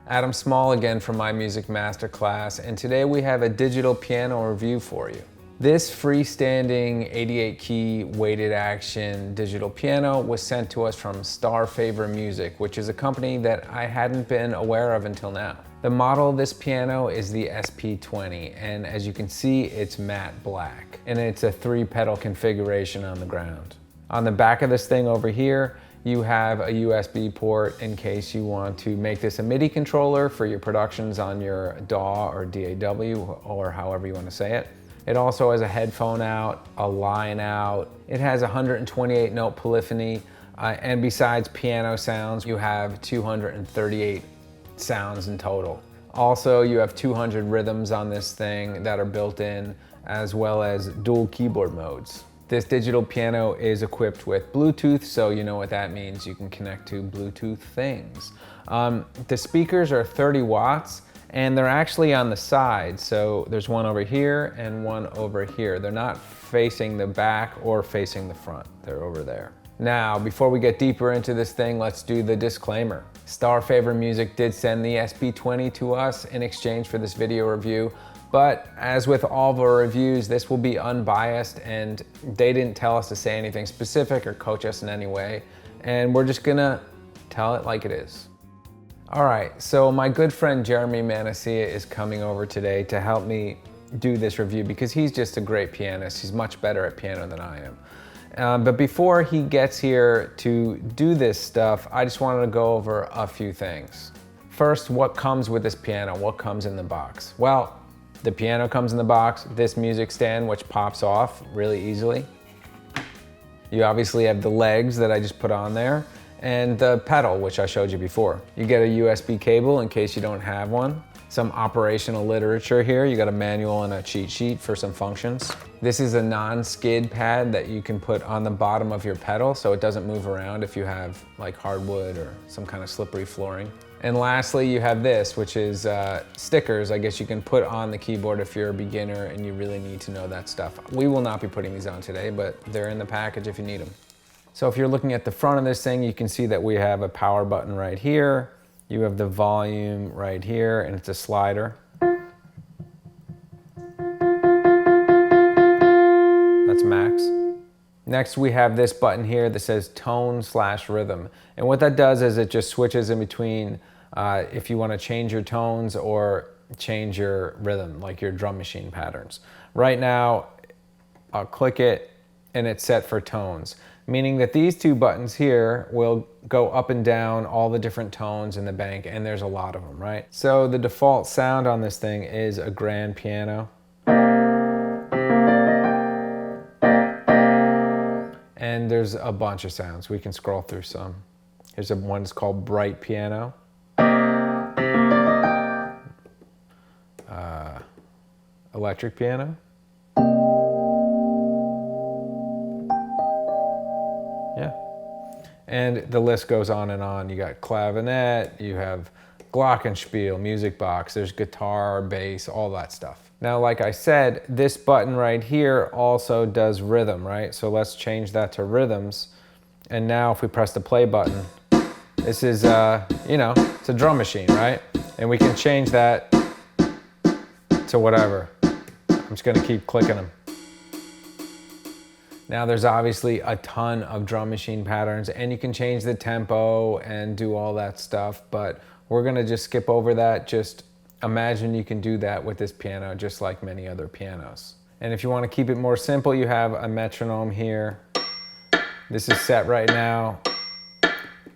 Adam Small again from MyMusicMasterclass, and today we have a digital piano review for you. This freestanding 88 key weighted action digital piano was sent to us from Starfavor Music, which is a company that I hadn't been aware of until now. The model of this piano is the SP-20, and as you can see, it's matte black, and it's a 3-pedal configuration on the ground. On the back of this thing over here, you have a USB port in case you want to make this a MIDI controller for your productions on your DAW or DAW, or however you want to say it. It also has a headphone out, a line out. It has 128 note polyphony, and besides piano sounds, you have 238 sounds in total. Also, you have 200 rhythms on this thing that are built in, as well as dual keyboard modes. This digital piano is equipped with Bluetooth, so you know what that means. You can connect to Bluetooth things. The speakers are 30 watts, and they're actually on the side. So there's one over here and one over here. They're not facing the back or facing the front. They're over there. Now, before we get deeper into this thing, let's do the disclaimer. Starfavor Music did send the SP-20 to us in exchange for this video review. But as with all of our reviews, this will be unbiased, and they didn't tell us to say anything specific or coach us in any way. And we're just gonna tell it like it is. All right, so my good friend Jeremy Manacia is coming over today to help me do this review because he's just a great pianist. He's much better at piano than I am. But before he gets here to do this stuff, I just wanted to go over a few things. First, what comes with this piano? What comes in the box? Well, the piano comes in the box, this music stand, which pops off really easily. You obviously have the legs that I just put on there, and the pedal, which I showed you before. You get a USB cable in case you don't have one. Some operational literature here. You got a manual and a cheat sheet for some functions. This is a non-skid pad that you can put on the bottom of your pedal so it doesn't move around if you have like hardwood or some kind of slippery flooring. And lastly, you have this, which is stickers, I guess you can put on the keyboard if you're a beginner and you really need to know that stuff. We will not be putting these on today, but they're in the package if you need them. So if you're looking at the front of this thing, you can see that we have a power button right here. You have the volume right here, and it's a slider. That's max. Next, we have this button here that says tone/rhythm. And what that does is it just switches in between if you want to change your tones or change your rhythm, like your drum machine patterns. Right now, I'll click it and it's set for tones, meaning that these two buttons here will go up and down all the different tones in the bank, and there's a lot of them, right? So the default sound on this thing is a grand piano. And there's a bunch of sounds. We can scroll through some. Here's one that's called bright piano. Electric piano. Yeah. And the list goes on and on. You got clavinet, you have glockenspiel, music box, there's guitar, bass, all that stuff. Now, like I said, this button right here also does rhythm, right? So let's change that to rhythms. And now if we press the play button, this is, you know, it's a drum machine, right? And we can change that to whatever. I'm just gonna keep clicking them. Now there's obviously a ton of drum machine patterns, and you can change the tempo and do all that stuff, but we're gonna just skip over that. Just imagine you can do that with this piano just like many other pianos. And if you wanna keep it more simple, you have a metronome here. This is set right now.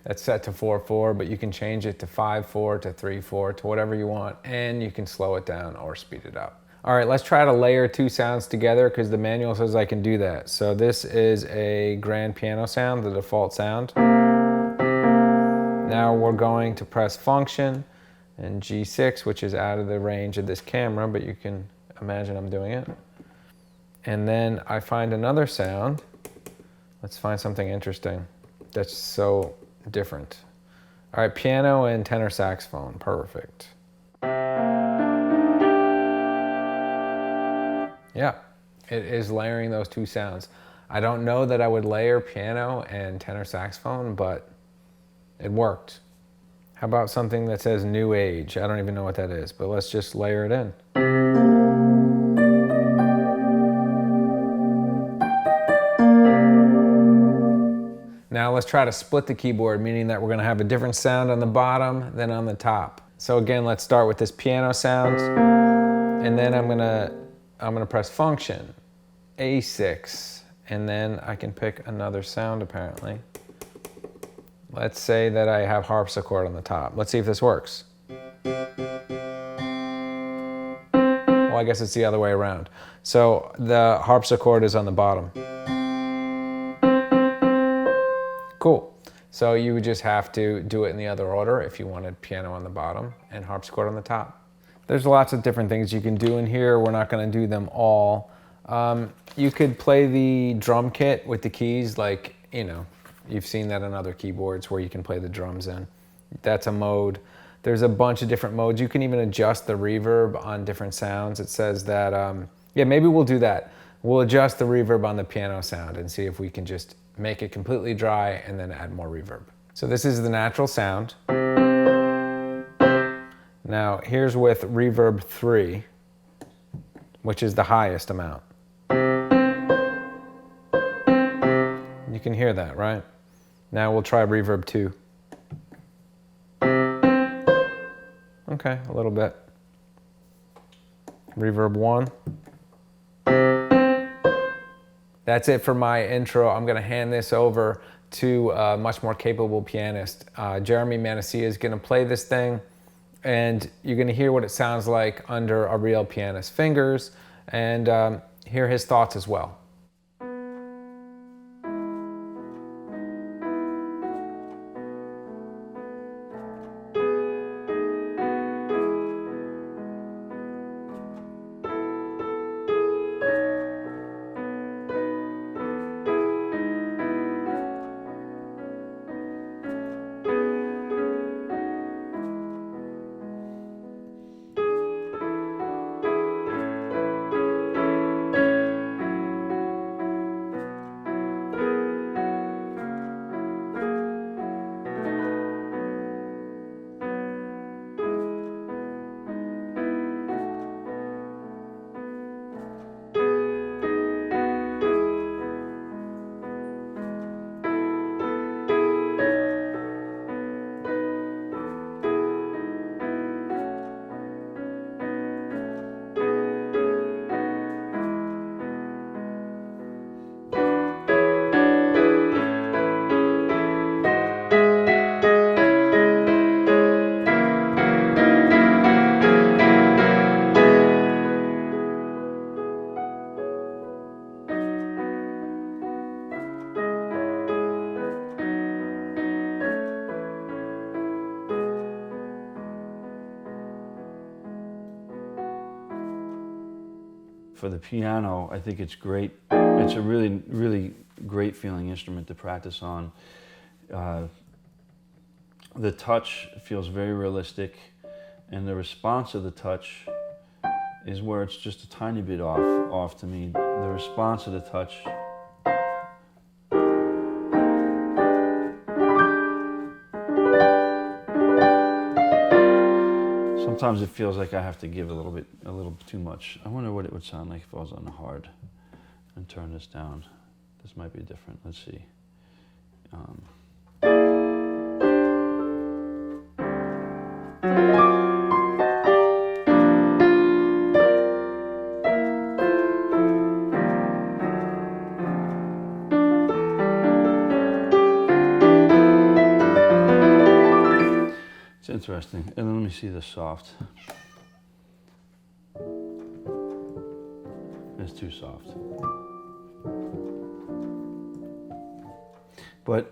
That's set to 4/4, but you can change it to 5/4, to 3/4, to whatever you want, and you can slow it down or speed it up. All right, let's try to layer two sounds together because the manual says I can do that. So this is a grand piano sound, the default sound. Now we're going to press function and G6, which is out of the range of this camera, but you can imagine I'm doing it. And then I find another sound. Let's find something interesting that's so different. All right, piano and tenor saxophone, perfect. Yeah, it is layering those two sounds. I don't know that I would layer piano and tenor saxophone, but it worked. How about something that says New Age? I don't even know what that is, but let's just layer it in. Now let's try to split the keyboard, meaning that we're gonna have a different sound on the bottom than on the top. So again, let's start with this piano sound, and then I'm gonna press function, A6, and then I can pick another sound apparently. Let's say that I have harpsichord on the top. Let's see if this works. Well, I guess it's the other way around. So the harpsichord is on the bottom. Cool. So you would just have to do it in the other order if you wanted piano on the bottom and harpsichord on the top. There's lots of different things you can do in here. We're not going to do them all. You could play the drum kit with the keys, like, you know, you've seen that on other keyboards where you can play the drums in. That's a mode. There's a bunch of different modes. You can even adjust the reverb on different sounds. It says that, yeah, maybe we'll do that. We'll adjust the reverb on the piano sound and see if we can just make it completely dry and then add more reverb. So this is the natural sound. Now here's with reverb 3, which is the highest amount. You can hear that, right? Now we'll try reverb 2. Okay, a little bit. Reverb 1. That's it for my intro. I'm gonna hand this over to a much more capable pianist. Jeremy Manacia is gonna play this thing, and you're gonna hear what it sounds like under a real pianist's fingers, and hear his thoughts as well. For the piano, I think it's great. It's a really, really great feeling instrument to practice on. The touch feels very realistic, and the response of the touch is where it's just a tiny bit off to me. The response of the touch sometimes it feels like I have to give a little too much. I wonder what it would sound like if I was on the hard and turn this down. This might be different. Let's see. Interesting. And then let me see the soft. It's too soft. But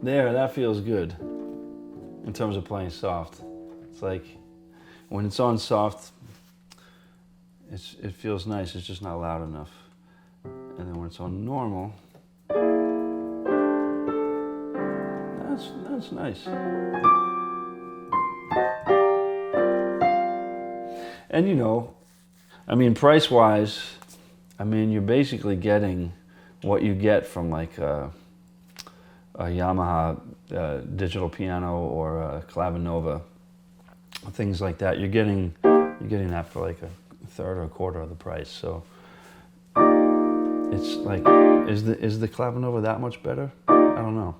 there, that feels good in terms of playing soft. It's like when it's on soft, it feels nice. It's just not loud enough. And then when it's on normal, that's nice. And you know, I mean, price-wise, I mean, you're basically getting what you get from like a a Yamaha digital piano or a Clavinova, things like that, you're getting that for like a third or a quarter of the price. So it's like, is the Clavinova that much better? I don't know.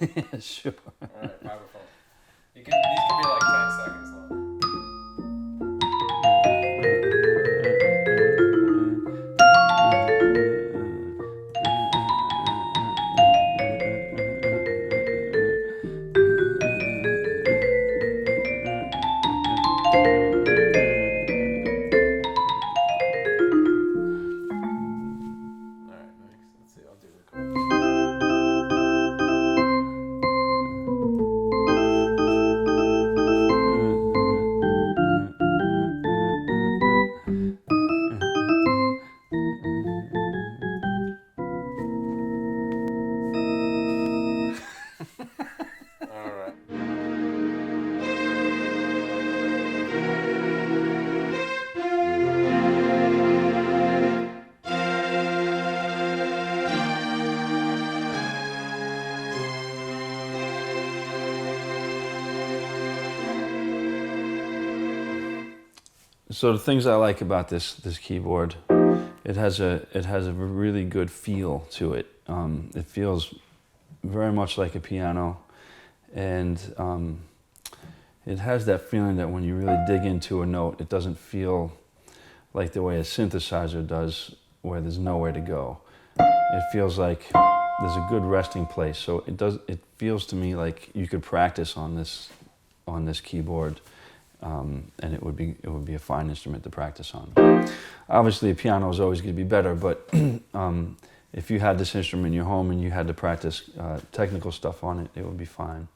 Yeah, sure. All right, vibraphone. These can be like 10 seconds long. All right, next. Let's see. I'll do a couple. So the things I like about this keyboard, it has a really good feel to it. It feels very much like a piano, and it has that feeling that when you really dig into a note, it doesn't feel like the way a synthesizer does, where there's nowhere to go. It feels like there's a good resting place. So it feels to me like you could practice on this keyboard, and it would be a fine instrument to practice on. Obviously, a piano is always going to be better, but if you had this instrument in your home and you had to practice technical stuff on it, it would be fine.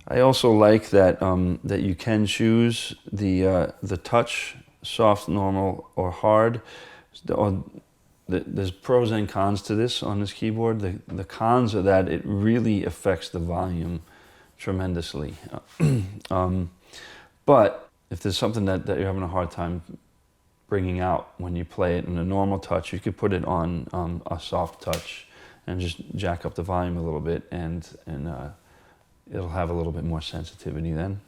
I also like that that you can choose the touch, soft, normal, or hard. There's pros and cons to this on this keyboard. The cons are that it really affects the volume tremendously. But if there's something that you're having a hard time bringing out when you play it in a normal touch, you could put it on a soft touch and just jack up the volume a little bit, and it'll have a little bit more sensitivity then.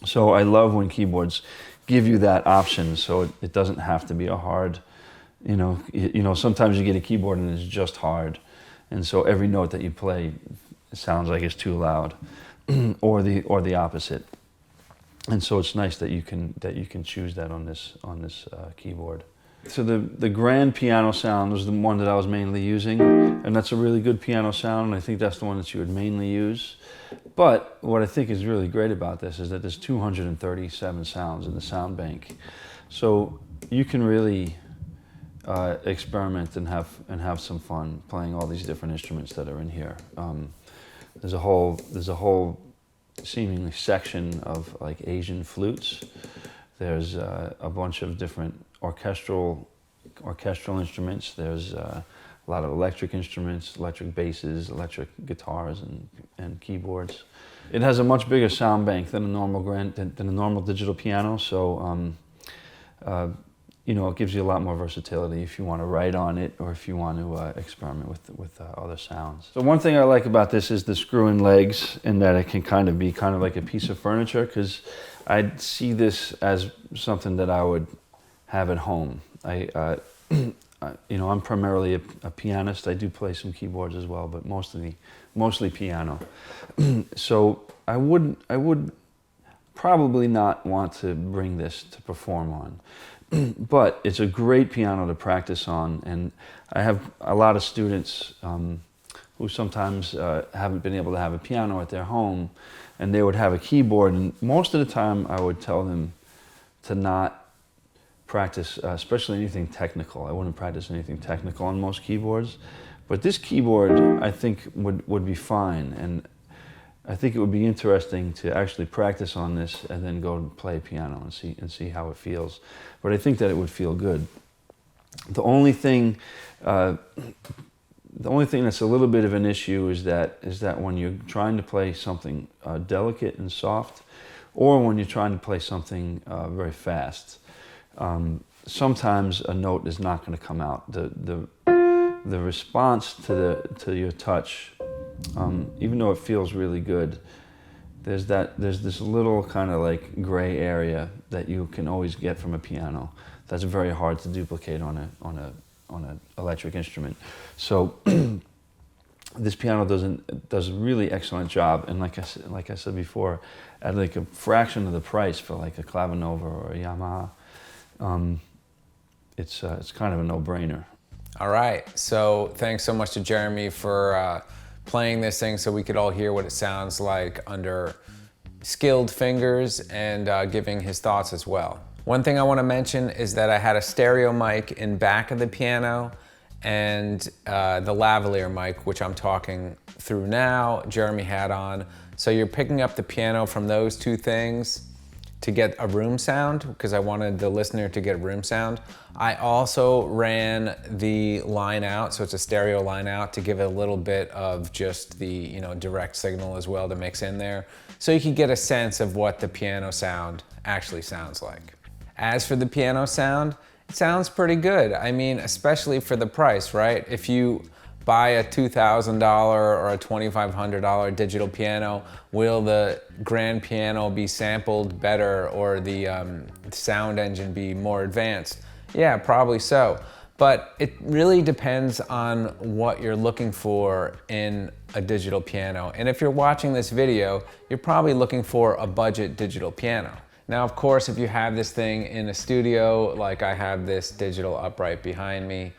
So I love when keyboards give you that option, so it doesn't have to be a hard, you know, sometimes you get a keyboard and it's just hard, and so every note that you play sounds like it's too loud, or the opposite. And so it's nice that you can choose that on this keyboard. So the grand piano sound was the one that I was mainly using, and that's a really good piano sound, and I think that's the one that you would mainly use. But what I think is really great about this is that there's 237 sounds in the sound bank, so you can really experiment and have some fun playing all these different instruments that are in here. There's a whole seemingly section of like Asian flutes. There's a bunch of different orchestral instruments. There's a lot of electric instruments, electric basses, electric guitars, and keyboards. It has a much bigger sound bank than a normal digital piano. So you know, it gives you a lot more versatility if you want to write on it or if you want to experiment with other sounds. So one thing I like about this is the screw-in legs, and that it can be kind of like a piece of furniture, because I see this as something that I would have at home. You know, I'm primarily a pianist. I do play some keyboards as well, but mostly piano. So I would probably not want to bring this to perform on. But it's a great piano to practice on, and I have a lot of students who sometimes haven't been able to have a piano at their home, and they would have a keyboard, and most of the time I would tell them to not practice, especially anything technical. I wouldn't practice anything technical on most keyboards, but this keyboard I think would be fine, and I think it would be interesting to actually practice on this and then go and play piano and see how it feels. But I think that it would feel good. The only thing that's a little bit of an issue is that when you're trying to play something delicate and soft, or when you're trying to play something very fast, sometimes a note is not going to come out. The response to your touch, even though it feels really good, there's this little kind of like gray area that you can always get from a piano that's very hard to duplicate on an electric instrument. So this piano does a really excellent job, and like I said before, at like a fraction of the price for like a Clavinova or a Yamaha, it's kind of a no-brainer. All right, so thanks so much to Jeremy for playing this thing so we could all hear what it sounds like under skilled fingers, and giving his thoughts as well. One thing I want to mention is that I had a stereo mic in back of the piano, and the lavalier mic, which I'm talking through now, Jeremy had on. So you're picking up the piano from those two things to get a room sound, because I wanted the listener to get room sound. I also ran the line out, so it's a stereo line out, to give it a little bit of just the direct signal as well to mix in there, so you can get a sense of what the piano sound actually sounds like. As for the piano sound, it sounds pretty good. I mean, especially for the price, right? If you buy a $2,000 or a $2,500 digital piano, will the grand piano be sampled better or the sound engine be more advanced? Yeah, probably so. But it really depends on what you're looking for in a digital piano. And if you're watching this video, you're probably looking for a budget digital piano. Now, of course, if you have this thing in a studio, like I have this digital upright behind me,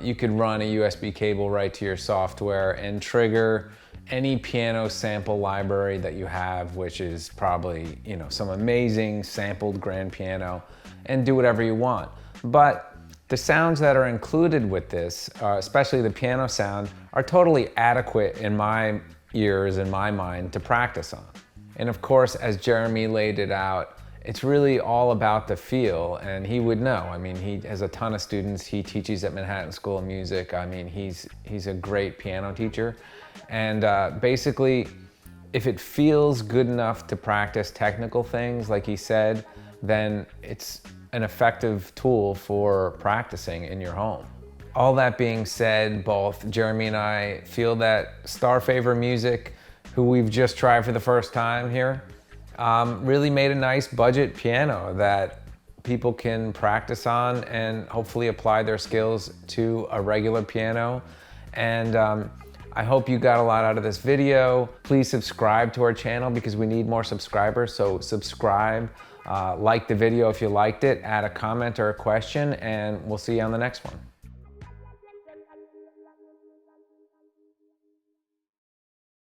you could run a USB cable right to your software and trigger any piano sample library that you have, which is probably, you know, some amazing sampled grand piano, and do whatever you want. But the sounds that are included with this, especially the piano sound, are totally adequate in my ears and my mind to practice on. And of course, as Jeremy laid it out, it's really all about the feel, and he would know. I mean, he has a ton of students. He teaches at Manhattan School of Music. I mean, he's a great piano teacher. And basically, if it feels good enough to practice technical things, like he said, then it's an effective tool for practicing in your home. All that being said, both Jeremy and I feel that Starfavor Music, who we've just tried for the first time here, really made a nice budget piano that people can practice on and hopefully apply their skills to a regular piano. And I hope you got a lot out of this video. Please subscribe to our channel because we need more subscribers, so subscribe. Like the video if you liked it, add a comment or a question, and we'll see you on the next one.